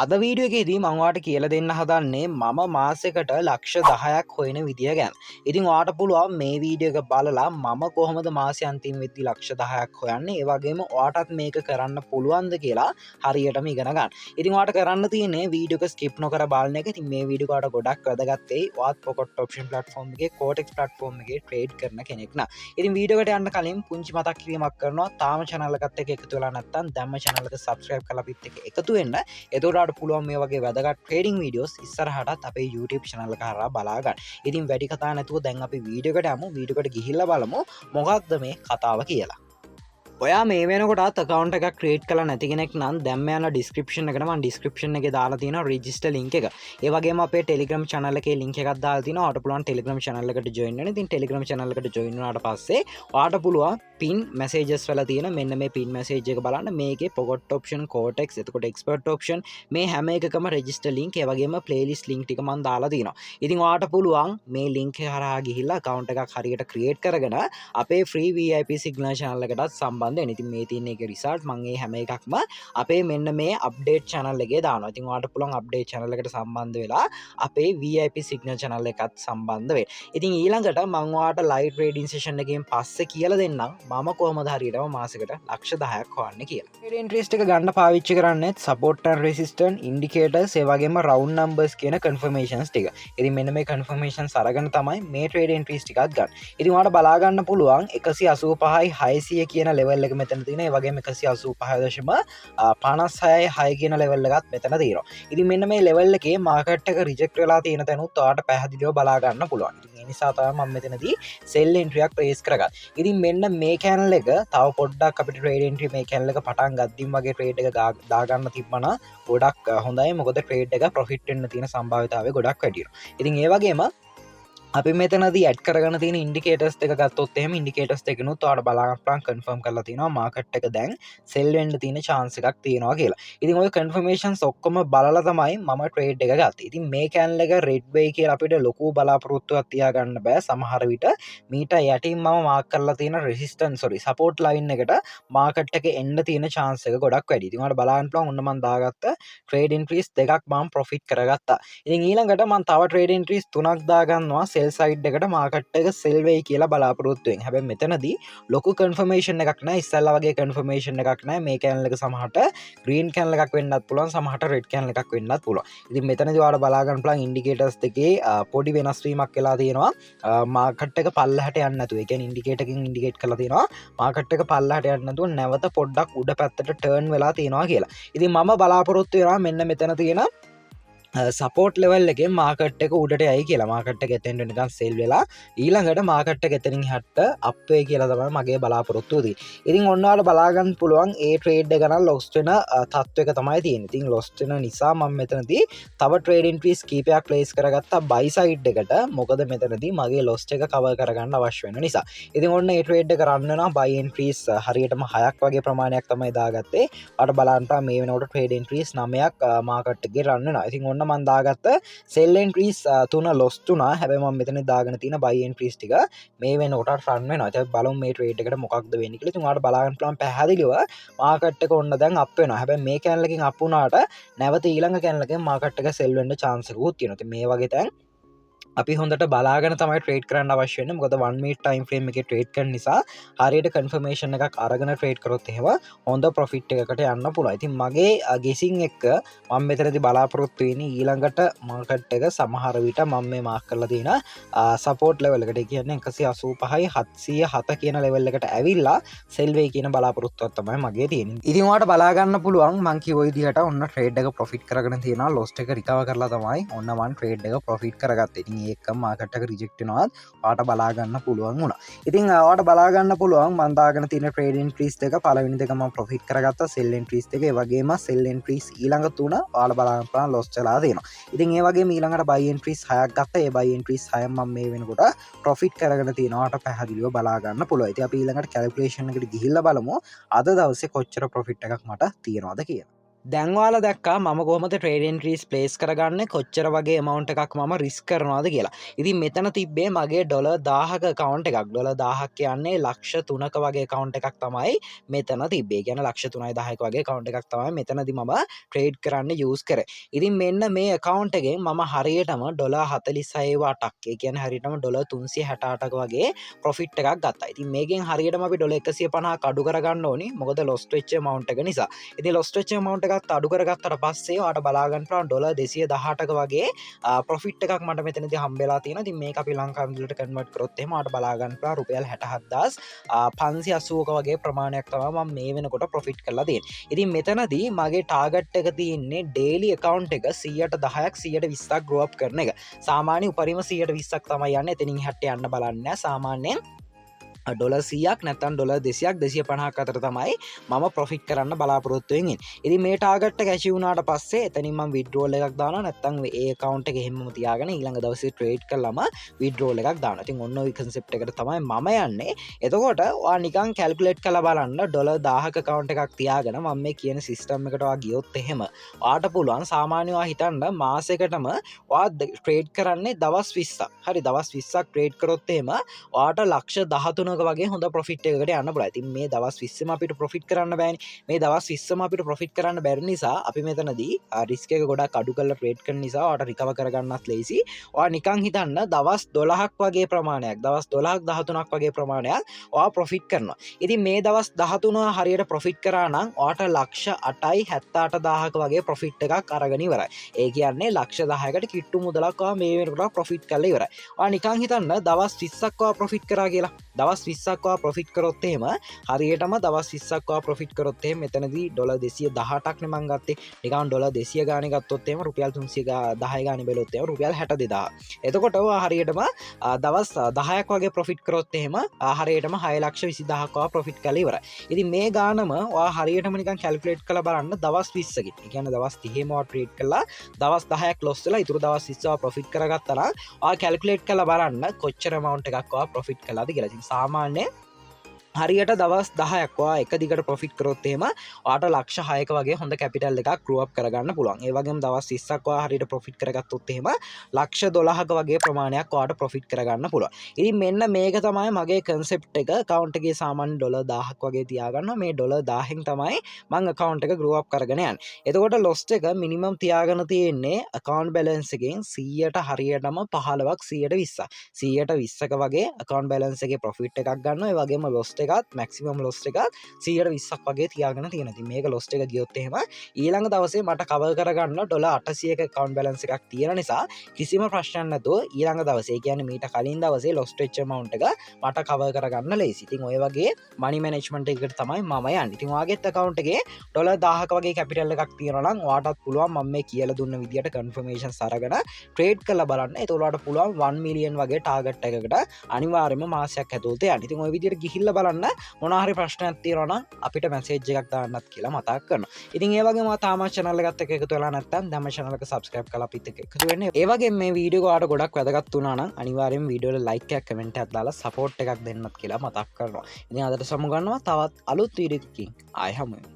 අද වීඩියෝ එකේදී මම ඔයාලට කියලා දෙන්න හදන්නේ මම මාසෙකට ලක්ෂ 10ක් හොයන විදිය ගැන. ඉතින් ඔයාලට පුළුවන් මේ වීඩියෝ එක බලලා මම කොහොමද මාසෙ අන්තිම වෙද්දී ලක්ෂ 10ක් හොයන්නේ, ඒ වගේම ඔයාටත් මේක කරන්න පුළුවන්ද කියලා හරියටම ඉගෙන ගන්න. ඉතින් ඔයාලට කරන්න තියෙන්නේ වීඩියෝ එක skip නොකර බලන එක. ඉතින් මේ වීඩියෝ එක ගොඩක් වැදගත් වෙයි. ඔයාත් Pocket Option platform එකේ Cortex platform එකේ trade කරන කෙනෙක් නම්. ඉතින් වීඩියෝ එකට යන්න කලින් පුංචි මතක් කිරීමක් කරනවා. තාම channel එකත් එක්ක එකතු වෙලා නැත්නම් දැම්ම channel එක subscribe කරලා අපිත් එක්ක එකතු වෙන්න. එතකොට පුළුවන් මේ වගේ වැදගත් ට්‍රේඩින් වීඩියෝස් ඉස්සරහටත් අපේ YouTube channel එක හරහා බලා ගන්න. ඉතින් වැඩි කතා නැතුව දැන් අපි වීඩියෝ එකට යමු. වීඩියෝ එකට ගිහිල්ලා බලමු මොකක්ද මේ කතාව කියලා. ඔයා මේ වෙනකොට account එකක් create කරලා නැති කෙනෙක් නම් දැන් යන description එකට මම description එකේ දාලා තියෙනවා register link එක. ඒ වගේම අපේ Telegram channel එකේ link එකක් දාලා තියෙනවා. ඔයාලට පුළුවන් Telegram channel එකට join වෙන්න. ඉතින් Telegram channel එකට join වුණාට පස්සේ ඔයාලට පුළුවන් pin messages වල තියෙන මෙන්න මේ pin message එක බලන්න. මේකේ Pocket Option, Cortex, එතකොට expert option මේ හැම එකකම register link ඒ වගේම playlist link ටික මම දාලා තියෙනවා. ඉතින් ඔයාලට පුළුවන් මේ link එක හරහා ගිහිල්ලා account එකක් හරියට create කරගෙන අපේ free VIP signal channel එකටත් සම්බන්ධ වෙන්න. ඉතින් මේ තියෙන එකේ result මම මේ හැම එකක්ම අපේ මෙන්න මේ update channel එකේ දානවා. ඉතින් ඔයාලට පුළුවන් update channel එකට සම්බන්ධ වෙලා අපේ VIP signal channel එකත් සම්බන්ධ වෙන්න. ඉතින් ඊළඟට මම ඔයාලට live trading session එකෙන් පස්සේ කියලා දෙන්නම් මම කොහොමද හරියටම මාසෙකට ලක්ෂ 10ක් හොයන්නේ කියලා. trade interest එක ගන්න පාවිච්චි කරන්නේ support and resistance indicators ඒ වගේම round numbers කියන confirmations ටික. ඉතින් මෙන්න මේ confirmations අරගෙන තමයි මේ trade interest ටිකත් ගන්න. ඉතින් ඔයාලට බලා ගන්න පුළුවන් 185යි 600 කියන level එක මෙතන තියෙනවා. ඒ වගේම 185.56 කියන level එකත් මෙතන තියෙනවා. ඉතින් මෙන්න මේ level එකේ market එක reject වෙලා තියෙන තැනුත් ඔයාලට පැහැදිලිව බලා ගන්න පුළුවන්. ඉතින් ඒ නිසා තමයි මම මෙතනදී sell entry එකක් place කරගත්තේ. ඉතින් මෙන්න මේ channel එක තව පොඩ්ඩක් අපිට trade entry මේ channel එක පටන් ගද්දිම වගේ trade එක දාගන්න තිබ්බනම් ගොඩක් හොඳයි. මොකද trade එක profit වෙන්න තියෙන සම්භාවිතාවය ගොඩක් වැඩි වෙනවා. ඉතින් ඒ වගේම අපි මෙතනදී ඇඩ් කරගෙන තියෙන ඉන්ඩිකේටර්ස් දෙක ගත්තොත් එහෙම ඉන්ඩිකේටර්ස් දෙකනොත් ඔයාලට බලා ගන්න කන්ෆර්ම් කරලා තියෙනවා මාකට් එක දැන් සෙල් වෙන්න තියෙන chance එකක් තියෙනවා කියලා. ඉතින් ඔය කන්ෆර්මේෂන්ස් ඔක්කොම බලලා තමයි මම ට්‍රේඩ් එක ගත්තේ. ඉතින් මේ කැනල් එක රෙඩ් වෙයි කියලා අපිට ලොකු බලාපොරොත්තුවක් තියාගන්න බෑ. සමහර විට මීට යටින් මම මාක් කරලා තියෙන සපෝට් ලයින් එකට මාකට් එක එන්න තියෙන chance එක ගොඩක් වැඩි. ඉතින් ඔයාලට බලන්න පුළුවන් ඔන්න මම දාගත්ත ට්‍රේඩ් එන්ට්‍රීස් දෙකක් මම ප්‍රොෆිට් කරගත්තා. ඉතින් ඊළඟට මම තව ට්‍රේඩ් එන්ට්‍රීස් තුනක් දාගන්නවා සයිඩ් එකට මාකට් එක සෙල් වෙයි කියලා බලාපොරොත්තු වෙන්. හැබැයි මෙතනදී ලොකු කන්ෆර්මේෂන් එකක් නැහැ. ඉස්සල්ලා වගේ කන්ෆර්මේෂන් එකක් නැහැ. මේ කැනල් එක සමහරට ග්‍රීන් කැනල් එකක් වෙන්නත් පුළුවන්, සමහරට රෙඩ් කැනල් එකක් වෙන්නත් පුළුවන්. ඉතින් මෙතනදී ඔයාලට බලා ගන්න පුළුවන් ඉන්ඩිකේටර්ස් දෙකේ පොඩි වෙනස් වීමක් වෙලා තියෙනවා. මාකට් එක පල්ලෙහාට යන්නේ නැතුව. ඒ කියන්නේ ඉන්ඩිකේටර් එකකින් ඉන්ඩිකේට් කරලා තියෙනවා මාකට් එක පල්ලෙහාට යන්නේ නැතුව නැවත පොඩ්ඩක් උඩ පැත්තට ටර්න් වෙලා තියෙනවා කියලා. ඉතින් මම බලාපොරොත්තු වෙනවා මෙන්න මෙතන තියෙන සපෝට් ලෙවල් එකෙන් මාකට් එක උඩට යයි කියලා. මාකට් එක එතෙන්ට නිකන් සෙල් වෙලා ඊළඟට මාකට් එක එතනින් හට්ට අප් වෙයි කියලා තමයි මගේ බලාපොරොත්තුව තියෙන්නේ. ඉතින් ඔන්න ඔයාලට බලා ගන්න පුළුවන් ඒ ට්‍රේඩ් එක නම් ලොස් වෙන තත්ත්වයක තමයි තියෙන්නේ. ඉතින් ලොස් වෙන නිසා මම මෙතනදී තව ට්‍රේඩ් එන්ට්‍රීස් කීපයක් ප්ලේස් කරගත්තා බයි සයිඩ් එකට. මොකද මෙතනදී මගේ ලොස් එක කවර් කරගන්න අවශ්‍ය වෙන නිසා. ඉතින් ඔන්න ඒ ට්‍රේඩ් එක රන් වෙනවා. බයි එන්ට්‍රීස් හරියටම 6ක් වගේ ප්‍රමාණයක් තමයි දාගත්තේ. ඔයාලට බලන්න මේ වෙනකොට ට්‍රේඩ් එන්ට්‍රීස් 9ක් මාකට් එකේ රන් වෙනවා. ඉතින් ඔන්න මම දාගත්ත සෙල් එන්ට්‍රීස් 3 ලොස් තුනා. හැබැයි මම මෙතන දාගෙන තියෙන බයි එන්ට්‍රීස් ටික මේ වෙනකොට රන් වෙනවා. ඉතින් බලමු මේ ට්‍රේඩ් එකට මොකක්ද වෙන්නේ කියලා. ඉතින් ඔයාලට බලා ගන්න පුළුවන් පැහැදිලිව මාකට් එක ඔන්න දැන් අප් වෙනවා. හැබැයි මේ කැනල් එකකින් අප් වුණාට නැවත ඊළඟ කැනල් එකෙන් මාකට් එක සෙල් වෙන්න chance එකකුත් තියෙනවා. ඉතින් මේ වගේ තැන් අපි හොඳට බලාගෙන තමයි ට්‍රේඩ් කරන්න අවශ්‍ය වෙන්නේ. මොකද 1 minute time frame එකේ ට්‍රේඩ් කරන නිසා හරියට කන්ෆර්මේෂන් එකක් අරගෙන ට්‍රේඩ් කරොත් එහෙම හොඳ ප්‍රොෆිට් එකකට යන්න පුළුවන්. ඉතින් මගේ ගෙසින් එක මම මෙතනදී බලාපොරොත්තු වෙන්නේ ඊළඟට මාකට් එක සමහර විට මම මේ මාක් කරලා තියෙන සපෝට් ලෙවල් එකට කියන්නේ 185යි 707 කියන ලෙවල් එකට ඇවිල්ලා සෙල් වෙයි කියන බලාපොරොත්තුවක් තමයි මගේ තියෙන්නේ. ඉතින් ඔයාලට බලා ගන්න පුළුවන් මම කිව්ව විදිහට ඔන්න ට්‍රේඩ් එක ප්‍රොෆිට් කරගෙන තියෙනවා. ලොස් එක රිකවර් කරලා තමයි ඔන්න මම ට්‍රේඩ් එක ප්‍රොෆිට් කරගත්තේ. ඉතින් ඒක මාකට් එක රිජෙක්ට් වෙනවත් ඔයාලට බලා ගන්න පුළුවන් වුණා. ඉතින් ඔයාලට බලා ගන්න පුළුවන් මම දාගෙන තියෙන ට්‍රේඩ් එන්ට්‍රීස් දෙක පළවෙනි දෙක මම ප්‍රොෆිට් කරගත්තා. සෙල් එන්ට්‍රීස් දෙක ඒ වගේම සෙල් එන්ට්‍රීස් ඊළඟ තුන ඔයාලට බලා ගන්න පුළුවන් ලොස් වෙලා තියෙනවා. ඉතින් ඒ වගේම ඊළඟට බයි එන්ට්‍රීස් 6ක් ගත්තා. ඒ බයි එන්ට්‍රීස් 6න් මම මේ වෙනකොට ප්‍රොෆිට් කරගෙන තියෙනවා. ඔයාලට පැහැදිලිව බලා ගන්න පුළුවන්. ඉතින් අපි ඊළඟට කැල්කියුලේෂන් එකට ගිහිල්ලා බලමු අද දවසේ කොච්චර ප්‍රොෆිට් එකක් මට තියෙනවද කියලා. දැන්වාල දැක්ක ම ගොම ට්‍රේඩන් ්‍රීස් පලේස් කරගන්න කොච්චර වගේ මවන්ට එකක් ම රිස් කරනවාද කියලා. ඉතින් මෙතන තිබ්බේ මගේ ඩොල දාහක කවන්ට එකක් ඩොල දාහක් කියන්නේ ලක්ෂ තුනක වගේ කවන්ට එකක් තමයි මෙතන තිබේ ගැන ලක්ෂ තුනයි දහක වගේ කවන්ට එකක් තමයි මෙතනති ම ට්‍රේඩ් කරන්න යස් කර. ඉතින් මෙන්න මේ කවන්ටගේ මම හරියටම ඩොල 46ටක් කියන හරිටම ඩොල 360ටක වගේ පොෆිට් එකක් ගත්තා. ඉතින් මේකෙන් හරියටම අපි ඩොල 150 අඩු කරගන්න ඕනි. මොකද ලොස්ට් වෙච්ච amount එක නිසා. ඉතින් ලොස්ට් වෙච්ච amount එකක් අඩු කරගත්තට පස්සේ ඔයාලට බලාගන්න පුළුවන් ඩොලර් 218ක වගේ ප්‍රොෆිට් එකක් මට මෙතනදී හම්බෙලා තියෙනවා. ඉතින් මේක අපි ලංකාවේ විදිහට කන්වර්ට් කරොත් එහෙම ඔයාලට බලාගන්න පුළුවන් රුපියල් 67580ක වගේ ප්‍රමාණයක් තමයි මම මේ වෙනකොට ප්‍රොෆිට් කරලා තියෙන්නේ. ඉතින් මෙතනදී මගේ ටාගට් එක තියෙන්නේ ඩේලි account එක 110ක් 120ක් grow up කරන එක. සාමාන්‍ය උපරිම 120ක් තමයි යන්නේ. එතනින් එහාට යන්න බලන්නේ නැහැ. සාමාන්‍යයෙන් ඩොල 100ක් නැත්තම් ඩොලර් 200ක් 250ක් අතර තමයි මම ප්‍රොෆිට් කරන්න බලාපොරොත්තු වෙන්නේ. ඉතින් මේ ටාගට් එක ඇචීව් වුණාට පස්සේ එතනින් මම විත්ඩ්‍රෝල් එකක් දානවා නැත්තම් ඒ account එක එහෙමම තියාගෙන ඊළඟ දවසේ ට්‍රේඩ් කළාම විත්ඩ්‍රෝල් එකක් දානවා. ඉතින් ඔන්න ඔය concept එකට තමයි මම යන්නේ. එතකොට ඔයා නිකන් කැල්කියුලේට් කරලා බලන්න ඩොලර් 1000ක account එකක් තියාගෙන මම මේ කියන සිස්ටම් එකට ඔයා ගියොත් එහෙම ඔයාට පුළුවන් සාමාන්‍යව ඔයා හිතන්න මාසෙකටම ඔයා ට්‍රේඩ් කරන්නේ දවස් 20ක්. හරි දවස් 20ක් ට්‍රේඩ් කරොත් එහෙම ඔයාට ලක්ෂ 13 වගේ හොඳ ප්‍රොෆිට් එකකට යන්න පුළුවන්. ඉතින් මේ දවස් 20ම අපිට ප්‍රොෆිට් කරන්න බෑනේ. මේ දවස් 20ම අපිට ප්‍රොෆිට් කරන්න බැරි නිසා අපි මෙතනදී රිස්ක් එක ගොඩක් අඩු කරලා ට්‍රේඩ් කරන නිසා ඔයාලට රිකවර් කරගන්නත් ලේසි. ඔයා නිකන් හිතන්න දවස් 12ක් වගේ ප්‍රමාණයක්, දවස් 12ක් 13ක් වගේ ප්‍රමාණයක් ඔයා ප්‍රොෆිට් කරනවා. ඉතින් මේ දවස් 13 හරියට ප්‍රොෆිට් කරා නම් ඔයාට ලක්ෂ 8යි 78000ක වගේ ප්‍රොෆිට් එකක් අරගෙන ඉවරයි. ඒ කියන්නේ ලක්ෂ 10කට කිට්ටු මුදලක් ඔයා මේ වෙනකොට ප්‍රොෆිට් කරලා ඉවරයි. ඔයා නිකන් හිතන්න දවස් 20ක් ඔයා ප්‍රොෆිට් කරා කියලා. දවස් 20ක් ප්‍රොෆිට් කරොත් එහෙම හරියටම දවස් 20ක් ප්‍රොෆිට් කරොත් එහෙම මෙතනදී ඩොලර් 218ක් නේ මං ගත්තේ. නිකන් ඩොලර් 200 ගානේ ගත්තොත් එහෙම රුපියල් 310 ගානේ බැලුවොත් එහෙම රුපියල් 62000. එතකොට ඔයා හරියටම දවස් 10ක් වගේ ප්‍රොෆිට් කරොත් එහෙම හරියටම 6,20,000ක් ප්‍රොෆිට් කරලා ඉවරයි. ඉතින් මේ ගානම ඔයා හරියටම නිකන් කැල්කියුලේට් කරලා බලන්න දවස් 20කින්. ඒ කියන්නේ දවස් 30ම ඔයා ට්‍රේඩ් කළා දවස් 10ක් ලොස් වෙලා ඊටු දවස් 20 ඔයා ප්‍රොෆිට් කරගත්තා නම් ඔයා කැල්කියුලේට් කරලා බලන්න කොච්චර amount එකක් ඔයා ප්‍රොෆිට් කළාද කියලා. ඉතින් සාමාන්‍යයෙන් හරියට දවස් 10ක් ඔයා එක දිගට ප්‍රොෆිට් කරොත් එහෙම ඔයාට ලක්ෂ 6ක වගේ හොඳ කැපිටල් එකක් grow up කරගන්න පුළුවන්. ඒ වගේම දවස් 20ක් ඔයා හරියට ප්‍රොෆිට් කරගත්තොත් එහෙම ලක්ෂ 12ක වගේ ප්‍රමාණයක් ඔයාට ප්‍රොෆිට් කරගන්න පුළුවන්. ඉතින් මෙන්න මේක තමයි මගේ concept එක. account එකේ සාමාන්‍ය ඩොලර් 1000ක් වගේ තියාගන්නවා. මේ ඩොලර් 1000න් තමයි මම account එක grow up කරගෙන යන්නේ. එතකොට loss එක minimum තියාගෙන තියෙන්නේ account balance එකෙන් 100ට හරියටම 15ක් 120ක්. 120ක වගේ account balance එකේ profit එකක් ගන්නවා. ඒ වගේම loss එකත් මැක්සිමම් ලොස් එකත් 120ක් වගේ තියාගෙන තියෙනවා. ඉතින් මේක ලොස් එක ගියොත් එහෙම ඊළඟ දවසේ මට කවර් කරගන්න ඩොලර් 800ක account balance එකක් තියෙන නිසා කිසිම ප්‍රශ්නයක් නැතුව ඊළඟ දවසේ කියන්නේ මීට කලින් දවසේ lost වෙච්ච amount එක මට කවර් කරගන්න ලේසි. ඉතින් ඔය වගේ money management එකකට තමයි මම යන්නේ. ඉතින් ඔයාගේත් account එකේ ඩොලර් 1000ක වගේ capital එකක් තියෙනවා නම් ඔයාටත් පුළුවන් මම මේ කියලා දුන්න විදියට confirmations අරගෙන trade කරලා බලන්න. ඒතකොට ඔයාලට පුළුවන් 1 million වගේ target එකකට අනිවාර්යයෙන්ම මාසයක් ඇතුළත යන්න. ඉතින් ඔය විදියට ගිහිල්ලා බලන්න මොනහරි ප්‍රශ්නයක් තියෙනවා නම් අපිට මැසේජ් එකක් දාන්නත් කියලා මතක් කරනවා. ඉතින් ඒ වගේම තාම channel එකත් එක්ක එකතු වෙලා නැත්නම් දැන්ම channel එක subscribe කරලා අපිත් එක්ක එකතු වෙන්න. ඒ වගේම මේ වීඩියෝ ඔයාලට ගොඩක් වැදගත් වුණා නම් අනිවාර්යයෙන් වීඩියෝ වල like එකක් comment එකක් දාලා support එකක් දෙන්නත් කියලා මතක් කරනවා. ඉතින් අදට සමු ගන්නවා තවත් අලුත් වීඩියෝ එකකින් ආයෙ හමු වෙමු.